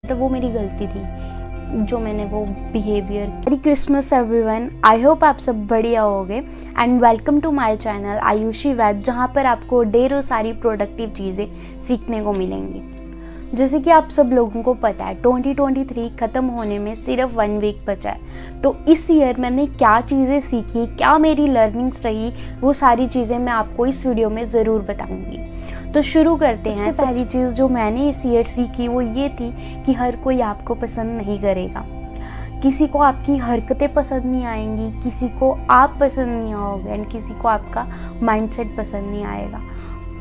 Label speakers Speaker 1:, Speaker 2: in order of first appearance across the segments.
Speaker 1: तो वो मेरी गलती थी जो मैंने वो बिहेवियर। मेरी क्रिसमस एवरीवन, आई होप आप सब बढ़िया होगे and welcome to my channel Ayushi Vaid, जहाँ पर आपको ढेरों सारी प्रोडक्टिव चीज़ें सीखने को मिलेंगी। जैसे कि आप सब लोगों को पता है 2023 ख़त्म होने में सिर्फ 1 वीक बचा है। तो इस ईयर मैंने क्या चीज़ें सीखी, क्या मेरी लर्निंग्स रही, वो सारी चीज़ें मैं आपको इस वीडियो में ज़रूर बताऊंगी। तो शुरू करते हैं। पहली चीज़ जो मैंने इस ईयर सीखी वो ये थी कि हर कोई आपको पसंद नहीं करेगा। किसी को आपकी हरकतें पसंद नहीं आएंगी, किसी को आप पसंद नहीं आओगे एंड किसी को आपका माइंडसेट पसंद नहीं आएगा।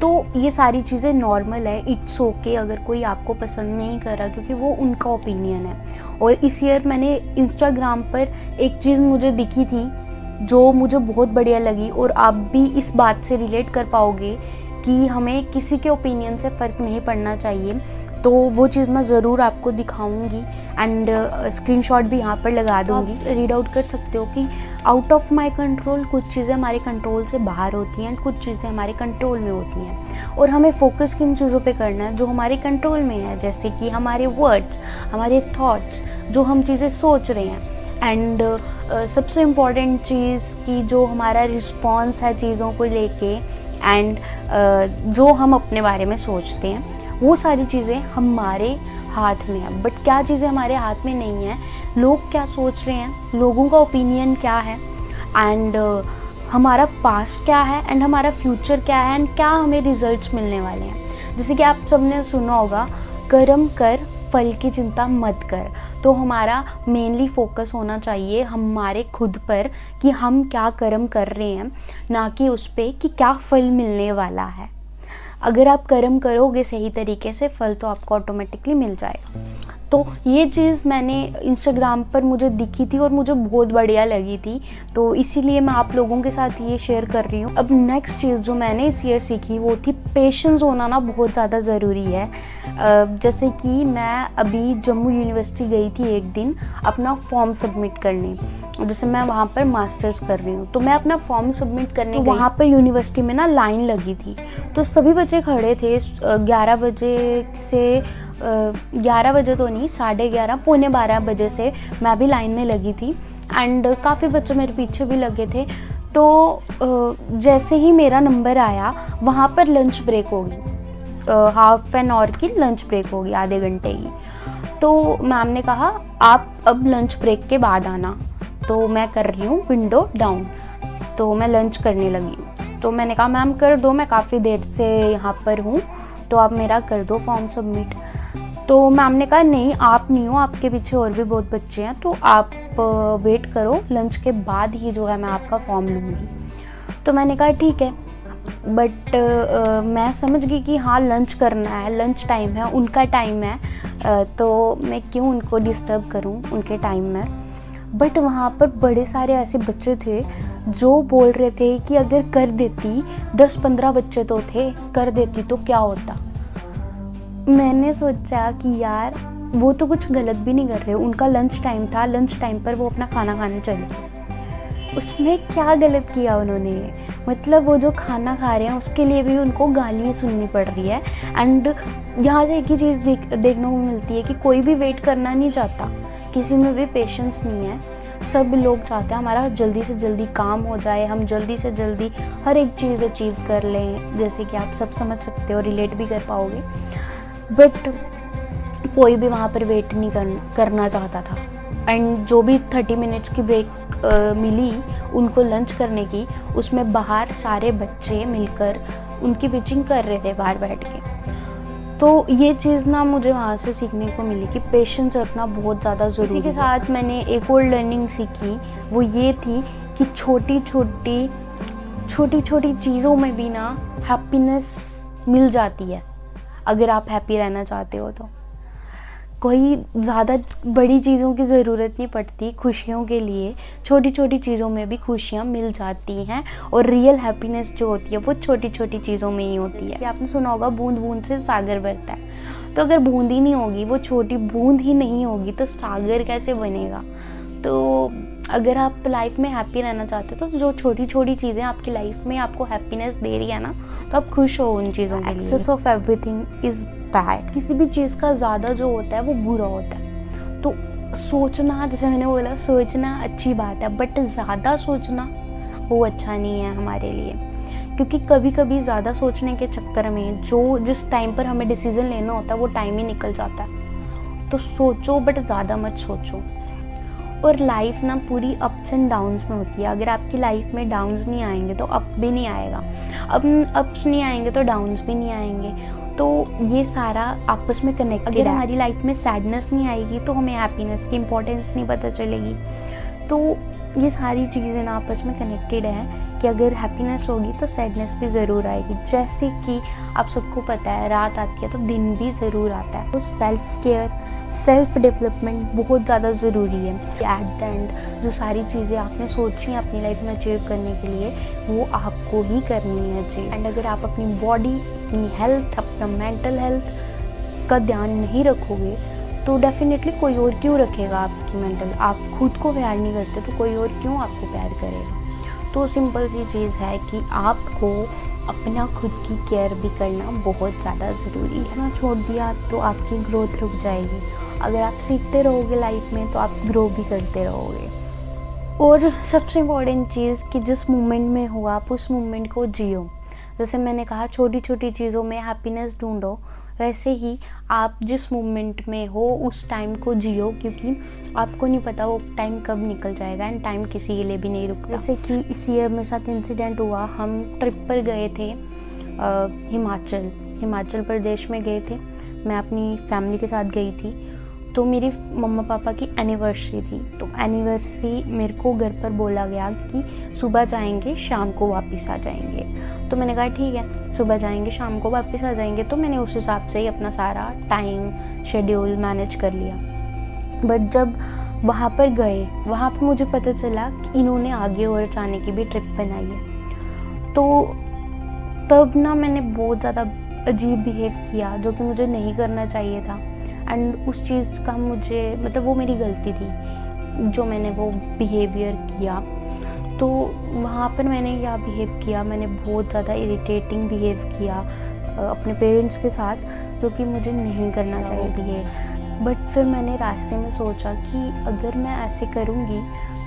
Speaker 1: तो ये सारी चीज़ें नॉर्मल है, इट्स ओके अगर कोई आपको पसंद नहीं कर रहा, क्योंकि वो उनका ओपिनियन है। और इस ईयर मैंने इंस्टाग्राम पर एक चीज़ मुझे दिखी थी जो मुझे बहुत बढ़िया लगी, और आप भी इस बात से रिलेट कर पाओगे कि हमें किसी के ओपिनियन से फ़र्क नहीं पड़ना चाहिए। तो वो चीज़ मैं ज़रूर आपको दिखाऊंगी एंड स्क्रीनशॉट भी यहाँ पर लगा दूंगी। रीड आउट कर सकते हो कि आउट ऑफ माय कंट्रोल कुछ चीज़ें हमारे कंट्रोल से बाहर होती हैं एंड कुछ चीज़ें हमारे कंट्रोल में होती हैं, और हमें फोकस किन चीज़ों पे करना है जो हमारे कंट्रोल में है, जैसे कि हमारे वर्ड्स, हमारे थॉट्स, जो हम चीज़ें सोच रहे हैं एंड सबसे इम्पॉर्टेंट चीज़ कि जो हमारा रिस्पॉन्स है चीज़ों को लेके एंड जो हम अपने बारे में सोचते हैं, वो सारी चीज़ें हमारे हाथ में है। बट क्या चीज़ें हमारे हाथ में नहीं है, लोग क्या सोच रहे हैं, लोगों का ओपिनियन क्या है एंड हमारा पास्ट क्या है एंड हमारा फ्यूचर क्या है एंड क्या हमें रिजल्ट्स मिलने वाले हैं। जैसे कि आप सबने सुना होगा, कर्म कर फल की चिंता मत कर। तो हमारा मेनली फोकस होना चाहिए हमारे खुद पर कि हम क्या कर्म कर रहे हैं, ना कि उस पर कि क्या फल मिलने वाला है। अगर आप कर्म करोगे सही तरीके से, फल तो आपको ऑटोमेटिकली मिल जाएगा। तो ये चीज़ मैंने इंस्टाग्राम पर मुझे दिखी थी और मुझे बहुत बढ़िया लगी थी, तो इसीलिए मैं आप लोगों के साथ ये शेयर कर रही हूँ। अब नेक्स्ट चीज़ जो मैंने इस ईयर सीखी वो थी पेशेंस होना ना बहुत ज़्यादा ज़रूरी है। जैसे कि मैं अभी जम्मू यूनिवर्सिटी गई थी एक दिन अपना फॉर्म सबमिट करने, जैसे मैं वहाँ पर मास्टर्स कर रही हूँ, तो मैं अपना फॉर्म सबमिट करने वहाँ पर यूनिवर्सिटी में ना लाइन लगी थी। तो सभी बच्चे खड़े थे 11 बजे से 11 बजे तो नहीं, 11:30 पौने 12 बजे से मैं भी लाइन में लगी थी एंड काफ़ी बच्चे मेरे पीछे भी लगे थे। तो जैसे ही मेरा नंबर आया वहाँ पर लंच ब्रेक होगी, हाफ एन आवर की लंच ब्रेक होगी, आधे घंटे की। तो मैम ने कहा आप अब लंच ब्रेक के बाद आना। तो मैं कर रही हूँ विंडो डाउन, तो मैं लंच करने लगी हूँ। तो मैंने कहा मैम कर दो, मैं काफ़ी देर से यहाँ पर हूँ, तो आप मेरा कर दो फॉर्म सबमिट। तो मैम ने कहा नहीं आप नहीं हो, आपके पीछे और भी बहुत बच्चे हैं, तो आप वेट करो, लंच के बाद ही जो है मैं आपका फॉर्म लूँगी। तो मैंने कहा ठीक है, बट मैं समझ गई कि हाँ लंच करना है, लंच टाइम है, उनका टाइम है, तो मैं क्यों उनको डिस्टर्ब करूँ उनके टाइम में। बट वहाँ पर बड़े सारे ऐसे बच्चे थे जो बोल रहे थे कि अगर कर देती, 10-15 बच्चे तो थे, कर देती तो क्या होता। मैंने सोचा कि यार वो तो कुछ गलत भी नहीं कर रहे, उनका लंच टाइम था, लंच टाइम पर वो अपना खाना खाने चले गए, उसमें क्या गलत किया उन्होंने। मतलब वो जो खाना खा रहे हैं उसके लिए भी उनको गालियाँ सुननी पड़ रही है। एंड यहाँ से एक ही चीज़ देखने को मिलती है कि कोई भी वेट करना नहीं चाहता, किसी में भी पेशेंस नहीं है। सब लोग चाहते हैं हमारा जल्दी से जल्दी काम हो जाए, हम जल्दी से जल्दी हर एक चीज़ अचीव कर लें, जैसे कि आप सब समझ सकते हो, रिलेट भी कर पाओगे। बट कोई भी वहाँ पर वेट नहीं करना चाहता था एंड जो भी 30 मिनट्स की ब्रेक मिली उनको लंच करने की, उसमें बाहर सारे बच्चे मिलकर उनकी पिचिंग कर रहे थे बाहर बैठ के। तो ये चीज़ ना मुझे वहाँ से सीखने को मिली कि पेशेंस रखना बहुत ज़्यादा ज़रूरी है। इसी के साथ मैंने एक और लर्निंग सीखी, वो ये थी कि छोटी छोटी चीज़ों में भी ना हैप्पीनेस मिल जाती है। अगर आप हैप्पी रहना चाहते हो तो कोई ज़्यादा बड़ी चीज़ों की ज़रूरत नहीं पड़ती खुशियों के लिए, छोटी छोटी चीज़ों में भी खुशियाँ मिल जाती हैं। और रियल हैप्पीनेस जो होती है वो छोटी छोटी चीज़ों में ही होती है। आपने सुना होगा बूंद बूंद से सागर भरता है, तो अगर बूंद ही नहीं होगी, वो छोटी बूंद ही नहीं होगी, तो सागर कैसे बनेगा। तो अगर आप लाइफ में हैप्पी रहना चाहते हो तो जो छोटी छोटी चीज़ें आपकी लाइफ में आपको हैप्पीनेस दे रही है ना, तो आप खुश हो उन चीज़ों के लिए। Excess of everything is bad. किसी भी चीज़ का ज़्यादा जो होता है वो बुरा होता है। तो सोचना, जैसे मैंने बोला, सोचना अच्छी बात है, बट ज़्यादा सोचना वो अच्छा नहीं है हमारे लिए। क्योंकि कभी कभी ज़्यादा सोचने के चक्कर में जो जिस टाइम पर हमें डिसीज़न लेना होता है वो टाइम ही निकल जाता है। तो सोचो बट ज़्यादा मत सोचो। और लाइफ ना पूरी अप्स एंड डाउन्स में होती है। अगर आपकी लाइफ में डाउन्स नहीं आएंगे तो अप भी नहीं आएगा, अब अप्स नहीं आएंगे तो डाउन्स भी नहीं आएंगे। तो ये सारा आपस में कनेक्टेड है। अगर हमारी लाइफ में सैडनेस नहीं आएगी तो हमें हैप्पीनेस की इम्पोर्टेंस नहीं पता चलेगी। तो ये सारी चीज़ें ना आपस में कनेक्टेड है कि अगर हैप्पीनेस होगी तो सैडनेस भी ज़रूर आएगी। जैसे कि आप सबको पता है रात आती है तो दिन भी ज़रूर आता है। तो सेल्फ केयर, सेल्फ डेवलपमेंट बहुत ज़्यादा ज़रूरी है। एट द एंड जो सारी चीज़ें आपने सोची हैं अपनी लाइफ में अचीव करने के लिए वो आपको ही करनी है अचीव। एंड अगर आप अपनी बॉडी, अपनी हेल्थ, अपना मेंटल हेल्थ का ध्यान नहीं रखोगे तो डेफिनेटली कोई और क्यों रखेगा आपकी मेंटल। आप खुद को प्यार नहीं करते तो कोई और क्यों आपको प्यार करेगा। तो सिंपल सी चीज़ है कि आपको अपना खुद की केयर भी करना बहुत ज़्यादा ज़रूरी है। सीखना छोड़ दिया तो आपकी ग्रोथ रुक जाएगी। अगर आप सीखते रहोगे लाइफ में तो आप ग्रो भी करते रहोगे। और सबसे इम्पॉर्टेंट चीज़ कि जिस मोमेंट में हो आप उस मोमेंट को जियो। जैसे मैंने कहा छोटी छोटी चीज़ों में हैप्पीनेस ढूंढो, वैसे ही आप जिस मोमेंट में हो उस टाइम को जियो। क्योंकि आपको नहीं पता वो टाइम कब निकल जाएगा एंड टाइम किसी के लिए भी नहीं रुकता। जैसे कि इस ईयर मेरे साथ इंसिडेंट हुआ, हम ट्रिप पर गए थे हिमाचल प्रदेश में गए थे। मैं अपनी फैमिली के साथ गई थी। तो मेरी मम्मा पापा की एनिवर्सरी थी। तो एनिवर्सरी मेरे को घर पर बोला गया कि सुबह जाएंगे शाम को वापस आ जाएंगे। तो मैंने कहा ठीक है, सुबह जाएंगे शाम को वापस आ जाएंगे। तो मैंने उस हिसाब से ही अपना सारा टाइम शेड्यूल मैनेज कर लिया। बट जब वहाँ पर गए, वहाँ पर मुझे पता चला कि इन्होंने आगे और जाने की भी ट्रिप बनाई है। तो तब ना मैंने बहुत ज़्यादा अजीब बिहेव किया जो कि मुझे नहीं करना चाहिए था। एंड उस चीज़ का मुझे मतलब वो मेरी गलती थी जो मैंने वो बिहेवियर किया। तो वहाँ पर मैंने क्या बिहेव किया, मैंने बहुत ज़्यादा इरिटेटिंग बिहेव किया अपने पेरेंट्स के साथ, जो कि मुझे नहीं करना चाहिए बिहेव। बट फिर मैंने रास्ते में सोचा कि अगर मैं ऐसे करूँगी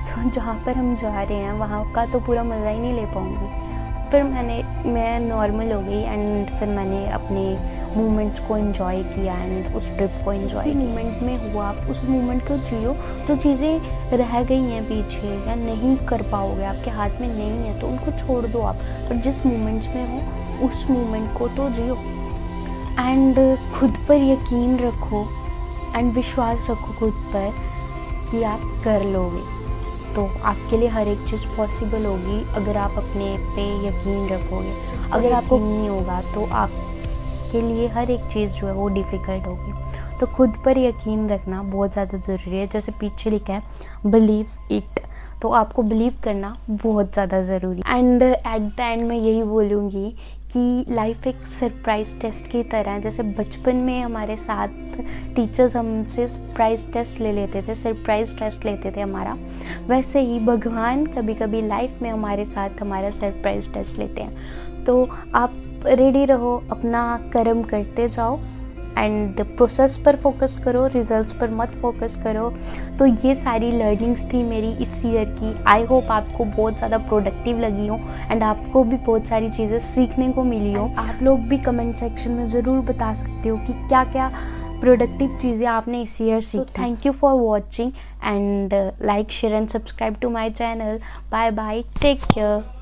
Speaker 1: तो जहाँ पर हम जा रहे हैं वहाँ का तो पूरा मज़ा ही नहीं ले पाऊँगी। फिर मैं नॉर्मल हो गई एंड फिर मैंने अपने मोमेंट्स को एंजॉय किया एंड उस ट्रिप को एंजॉय किया। मोमेंट में हुआ आप उस मोमेंट को जियो। जो चीज़ें रह गई हैं पीछे या नहीं कर पाओगे, आपके हाथ में नहीं है, तो उनको छोड़ दो आप। पर जिस मोमेंट्स में हो उस मोमेंट को तो जियो। एंड खुद पर यकीन रखो एंड विश्वास रखो खुद पर कि आप कर लोगे। तो आपके लिए हर एक चीज़ पॉसिबल होगी अगर आप अपने पे यकीन रखोगे। अगर आपको नहीं होगा तो आपके लिए हर एक चीज़ जो है वो डिफ़िकल्ट होगी। तो खुद पर यकीन रखना बहुत ज़्यादा ज़रूरी है। जैसे पीछे लिखा है बिलीव इट, तो आपको बिलीव करना बहुत ज़्यादा ज़रूरी है। एंड एट द एंड मैं यही बोलूँगी कि लाइफ एक सरप्राइज़ टेस्ट की तरह है। जैसे बचपन में हमारे साथ टीचर्स हमसे सरप्राइज़ टेस्ट लेते थे हमारा, वैसे ही भगवान कभी कभी लाइफ में हमारे साथ हमारा सरप्राइज़ टेस्ट लेते हैं। तो आप रेडी रहो, अपना कर्म करते जाओ एंड प्रोसेस पर फोकस करो, रिजल्ट्स पर मत फोकस करो। तो ये सारी लर्निंग्स थी मेरी इस ईयर की। आई होप आपको बहुत ज़्यादा प्रोडक्टिव लगी हो एंड आपको भी बहुत सारी चीज़ें सीखने को मिली हो। आप लोग भी कमेंट सेक्शन में ज़रूर बता सकते हो कि क्या क्या प्रोडक्टिव चीज़ें आपने इस ईयर सीखी। Thank you for watching and like, share and subscribe to my channel. Bye bye, take care.